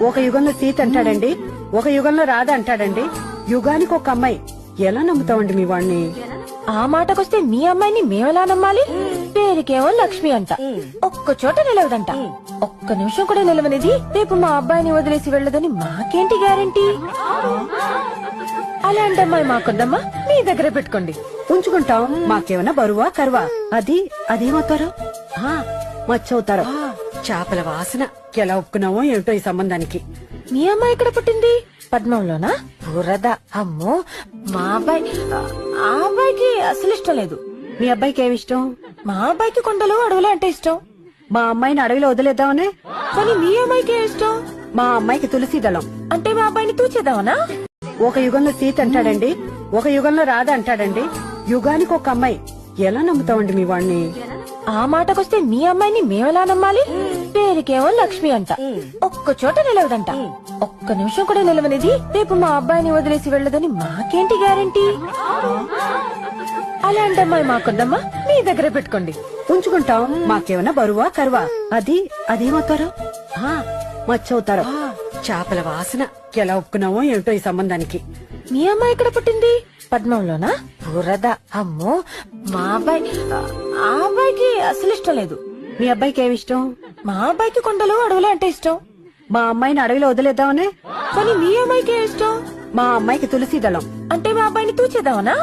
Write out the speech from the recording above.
ఒక యుగంలో సీత అంటాడండి, ఒక యుగంలో రాధ అంటాడండి. యుగానికి ఒక అమ్మాయి. ఎలా నమ్ముతామండి మీ వాణ్ణి? ఆ మాటకొస్తే మీ అమ్మాయిని మేమెలా నమ్మాలి? పేరుకేమో లక్ష్మి అంట, ఒక్క చోట నిలవదంట. ఒక్క నిమిషం కూడా నిలవనిది రేపు మా అబ్బాయిని వదిలేసి వెళ్ళదని మాకేంటి గ్యారంటీ? అలాంటి అమ్మాయి మాకొద్దమ్మా, మీ దగ్గరే పెట్టుకోండి. ఉంచుకుంటాం. మాకేమన్నా బరువా కరువా? అదేమవుతారు? మచ్చవుతారు. చేపల వాసన. ఎలా ఒప్పుకున్నావో ఏమిటో ఈ సంబంధానికి. మీ అమ్మాయి ఎక్కడ పుట్టింది? పద్మంలోనా? బురద. అమ్మో, మా అబ్బాయి ఆ అబ్బాయికి అసలు ఇష్టం లేదు. మీ అబ్బాయికి ఏమిష్టం? మా అబ్బాయికి కొండలు అడవులు అంటే ఇష్టం. మా అమ్మాయిని అడవిలో వదిలేద్దామనే. కానీ మీ అమ్మాయికి ఏం ఇష్టం? మా అమ్మాయికి తులసి దళం. అంటే మా అబ్బాయిని తూచేద్దామనా? ఒక యుగంలో సీత అంటాడండి, ఒక యుగంలో రాధ అంటాడండి. యుగానికి ఒక అమ్మాయి. ఎలా నమ్ముతామండి మీ వాణ్ణి? ఆ మాటకొస్తే మీ అమ్మాయిని మేమెలా నమ్మాలి? పేరుకేమో లక్ష్మి అంట, ఒక్క చోట నిలవదంట. ఒక్క నిమిషం కూడా నిలవనిది రేపు మా అబ్బాయిని వదిలేసి వెళ్ళదని మాకేంటి గ్యారంటీ? అలాంటి అమ్మాయి మాకొద్దమ్మా, మీ దగ్గరే పెట్టుకోండి. ఉంచుకుంటాం. మాకేమన్నా బరువా కరువా? అదేమవుతారు? మచ్చవుతారు. చేపల వాసన. ఎలా ఒప్పుకున్నావో ఏమిటో ఈ సంబంధానికి. మీ అమ్మాయి ఎక్కడ పుట్టింది? పద్మంలోనా? బురద. అమ్మో, మా అబ్బాయి ఆ అబ్బాయికి అసలు ఇష్టం లేదు. మీ అబ్బాయికి ఏమిష్టం? మా అబ్బాయికి కొండలు అడవులు అంటే ఇష్టం. మా అమ్మాయిని అడవిలో వదిలేద్దామనే. కానీ మీ అమ్మాయికి ఏం ఇష్టం? మా అమ్మాయికి తులసి దళం. అంటే మా అబ్బాయిని తూచేద్దామనా?